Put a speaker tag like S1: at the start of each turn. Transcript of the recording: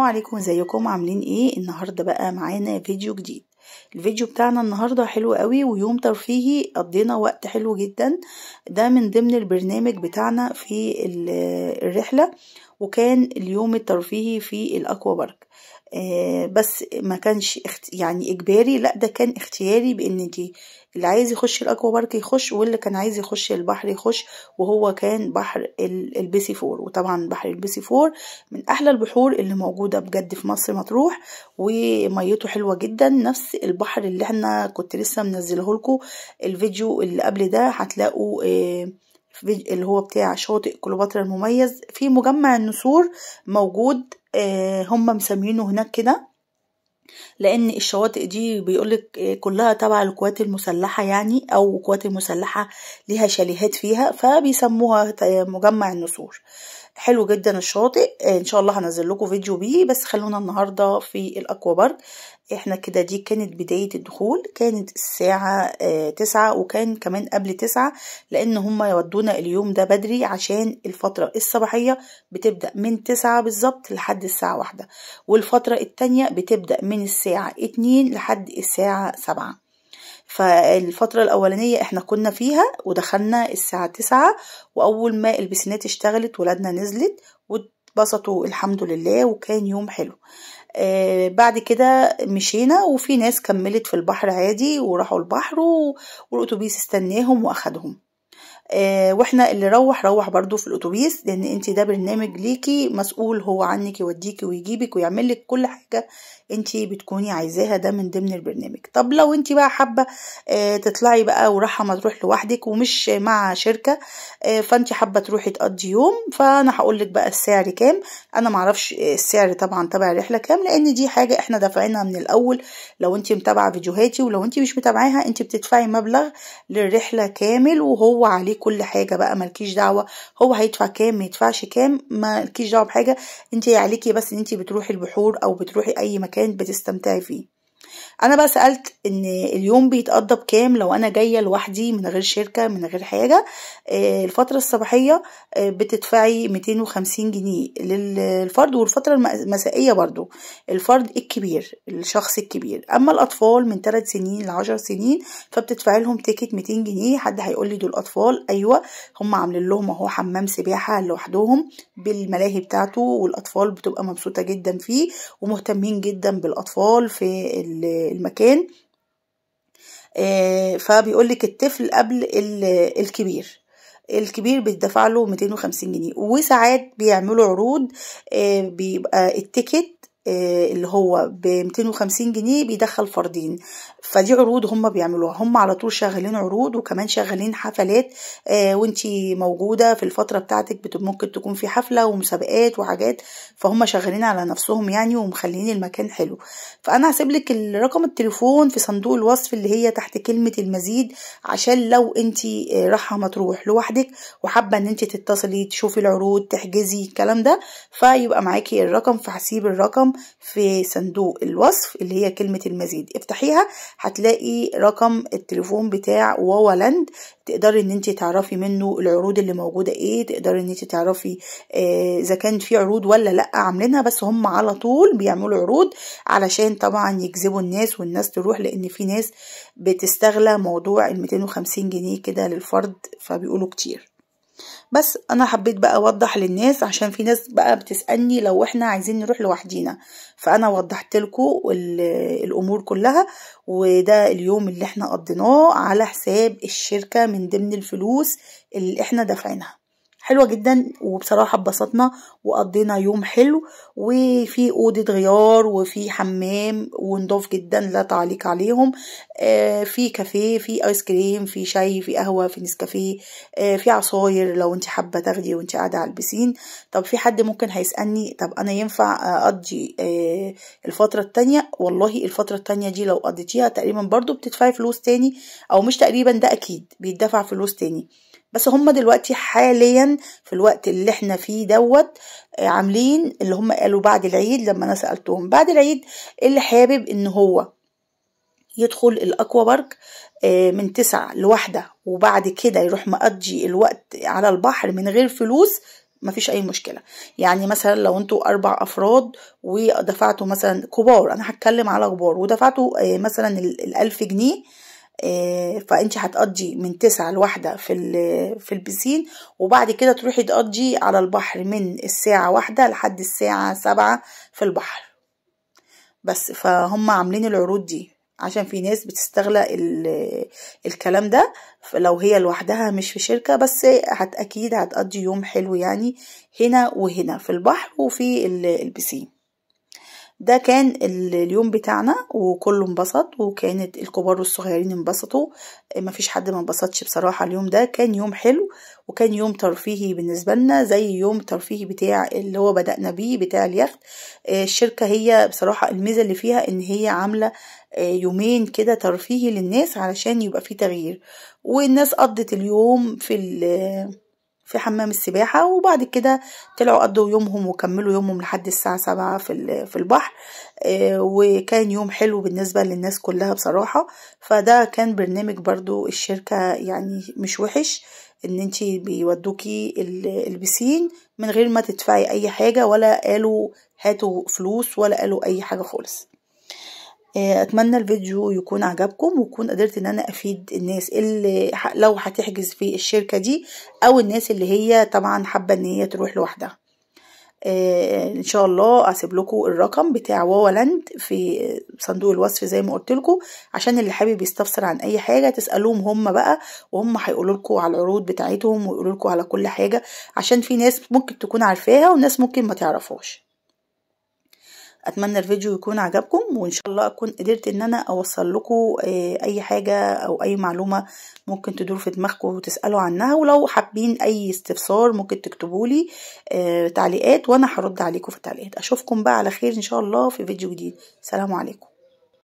S1: عليكم، ازيكم عاملين ايه؟ النهارده بقى معانا فيديو جديد. الفيديو بتاعنا النهارده حلو قوي ويوم ترفيهي، قضينا وقت حلو جدا. ده من ضمن البرنامج بتاعنا في الرحله، وكان اليوم الترفيهي في الاكوا بارك. بس ما كانش يعني اجباري، لا ده كان اختياري، بان انتي اللي عايز يخش الاكوا بارك يخش، واللي كان عايز يخش البحر يخش. وهو كان بحر البيسي فور، وطبعا بحر البيسي فور من احلى البحور اللي موجوده بجد في مصر مطروح، وميته حلوه جدا، نفس البحر اللي احنا كنت لسه منزله لكم الفيديو اللي قبل ده. هتلاقوا اللي هو بتاع شاطئ كليوباترا المميز في مجمع النسور موجود. هم مسمينه هناك كده لان الشواطئ دي بيقولك كلها تبع القوات المسلحة، يعني او القوات المسلحة ليها شاليهات فيها، فبيسموها مجمع النسور. حلو جدا الشاطئ، ان شاء الله هنزل لكم فيديو بيه. بس خلونا النهارده في الاكوا بارك. احنا كده دي كانت بداية الدخول، كانت الساعة 9، وكان كمان قبل 9 لان هم يودونا اليوم ده بدري، عشان الفترة الصباحية بتبدأ من 9 بالظبط لحد الساعة 1، والفترة التانية بتبدأ من الساعة 2 لحد الساعة 7. فالفترة الأولانية احنا كنا فيها ودخلنا الساعة 9، وأول ما البسينات اشتغلت ولادنا نزلت واتبسطوا الحمد لله، وكان يوم حلو. بعد كده مشينا، وفي ناس كملت في البحر عادي وراحوا البحر، والأتوبيس استناهم وأخدهم. واحنا اللي روح برضو في الاتوبيس، لان انت ده برنامج ليكي، مسؤول هو عنك، يوديكي ويجيبك ويعمل لك كل حاجه انت بتكوني عايزاها. ده من ضمن البرنامج. طب لو انت بقى حابه تطلعي بقى وراحه مطروح لوحدك ومش مع شركه، فانت حابه تروحي تقضي يوم، فانا هقول لك بقى السعر كام. انا معرفش السعر طبعا تبع الرحله كام، لان دي حاجه احنا دافعينها من الاول. لو انت متابعه فيديوهاتي، ولو انت مش متابعاها، انت بتدفعي مبلغ للرحله كامل، وهو عليه كل حاجه بقى، مالكيش دعوه هو هيدفع كام ما يدفعش كام، مالكيش دعوه بحاجه. انت عليكي بس ان انت بتروحي البحور او بتروحي اي مكان بتستمتعي فيه. انا بقى سألت ان اليوم بيتقضى بكام لو انا جاية لوحدي من غير شركة من غير حاجة. الفترة الصباحية بتدفعي 250 جنيه للفرد، والفترة المسائية برضو الفرد الكبير، الشخص الكبير. اما الاطفال من 3 سنين ل 10 سنين فبتدفعي لهم تيكت 200 جنيه. حد هيقول لي دول اطفال؟ ايوه، هم عاملين لهم اهو حمام سباحة لوحدهم بالملاهي بتاعته، والاطفال بتبقى مبسوطة جدا فيه ومهتمين جدا بالاطفال في المكان. فبيقولك الطفل قبل الكبير بيدفع له 250 جنيه. وساعات بيعملوا عروض، بيبقى التيكت اللي هو ب 250 جنيه بيدخل فردين. فدي عروض هم بيعملوها، هم على طول شغالين عروض، وكمان شغالين حفلات. وانتي موجودة في الفترة بتاعتك ممكن تكون في حفلة ومسابقات وحاجات، فهم شغالين على نفسهم يعني، ومخلين المكان حلو. فانا هسيبلك رقم التليفون في صندوق الوصف اللي هي تحت كلمة المزيد، عشان لو انتي رايحة مطروح لوحدك وحابة ان انتي تتصلي تشوفي العروض تحجزي الكلام ده، فيبقى معاكي الرقم. فهسيب الرقم في صندوق الوصف اللي هي كلمة المزيد، افتحيها هتلاقي رقم التليفون بتاع واوا لاند. تقدري ان انت تعرفي منه العروض اللي موجودة ايه، تقدري ان انت تعرفي اذا كان في عروض ولا لا عاملينها. بس هم على طول بيعملوا عروض علشان طبعا يجذبوا الناس والناس تروح، لان في ناس بتستغلى موضوع ال 250 جنيه كده للفرد، فبيقولوا كتير. بس انا حبيت بقى اوضح للناس، عشان في ناس بقى بتسألني لو احنا عايزين نروح لوحدينا، فانا وضحت لكم الامور كلها. وده اليوم اللي احنا قضيناه على حساب الشركة من ضمن الفلوس اللي احنا دافعينها. حلوة جدا، وبصراحة اتبسطنا وقضينا يوم حلو، وفي أوضة غيار وفي حمام ونضاف جدا لا تعليق عليهم. في كافيه، في ايس كريم، في شاي، في قهوة، في نسكافيه، في عصاير لو انت حابة تاخدي وانت قاعدة على البسين. طب في حد ممكن هيسألني، طب انا ينفع اقضي الفترة التانية؟ والله الفترة التانية دي لو قضيتيها تقريبا برضو بتدفعي فلوس تاني، او مش تقريبا، ده اكيد بيدفع فلوس تاني. بس هم دلوقتي حاليا في الوقت اللي احنا فيه دوت عاملين اللي هم قالوا بعد العيد. لما انا سألتهم بعد العيد اللي حابب ان هو يدخل الاكوا بارك من 9 ل1، وبعد كده يروح مقضي الوقت على البحر من غير فلوس، مفيش اي مشكلة. يعني مثلا لو انتوا 4 افراد ودفعتوا مثلا كبار، انا هتكلم على كبار، ودفعتوا مثلا 1000 جنيه، فانت هتقضي من 9 لواحدة في البسين، وبعد كده تروحي تقضي على البحر من الساعة 1 لحد الساعة 7 في البحر بس. فهم عاملين العروض دي عشان في ناس بتستغل الكلام ده، لو هي لوحدها مش في شركة، بس اكيد هتقضي يوم حلو يعني هنا وهنا في البحر وفي البسين. ده كان اليوم بتاعنا وكله انبسط، وكانت الكبار والصغيرين انبسطوا، مفيش حد ما انبسطش بصراحة. اليوم ده كان يوم حلو وكان يوم ترفيهي بالنسبة لنا، زي يوم ترفيهي بتاع اللي هو بدأنا بيه بتاع اليخت. الشركة هي بصراحة الميزة اللي فيها ان هي عاملة يومين كده ترفيهي للناس علشان يبقى فيه تغيير، والناس قضت اليوم في حمام السباحة، وبعد كده طلعوا قضوا يومهم وكملوا يومهم لحد الساعة 7 في البحر. وكان يوم حلو بالنسبة للناس كلها بصراحة. فده كان برنامج برضو الشركة، يعني مش وحش ان انتي بيودوكي البسين من غير ما تدفعي اي حاجة، ولا قالوا هاتوا فلوس، ولا قالوا اي حاجة خالص. اتمنى الفيديو يكون عجبكم، ويكون قدرت ان انا افيد الناس اللي لو هتحجز في الشركة دي، او الناس اللي هي طبعا حابة ان هي تروح لوحدها. ان شاء الله اسيب لكم الرقم بتاع واوا لاند في صندوق الوصف زي ما قلت لكم، عشان اللي حابب يستفسر عن اي حاجة تسألوهم هم بقى، وهم هيقولوا لكم على العروض بتاعتهم ويقولوا لكم على كل حاجة، عشان في ناس ممكن تكون عارفاها وناس ممكن ما تعرفوش. اتمنى الفيديو يكون عجبكم، وان شاء الله اكون قدرت ان انا اوصل لكم اي حاجة او اي معلومة ممكن تدور في دماغكم وتسألوا عنها. ولو حابين اي استفسار ممكن تكتبوا لي تعليقات، وانا هرد عليكم في التعليقات. اشوفكم بقى على خير ان شاء الله في فيديو جديد. سلام عليكم.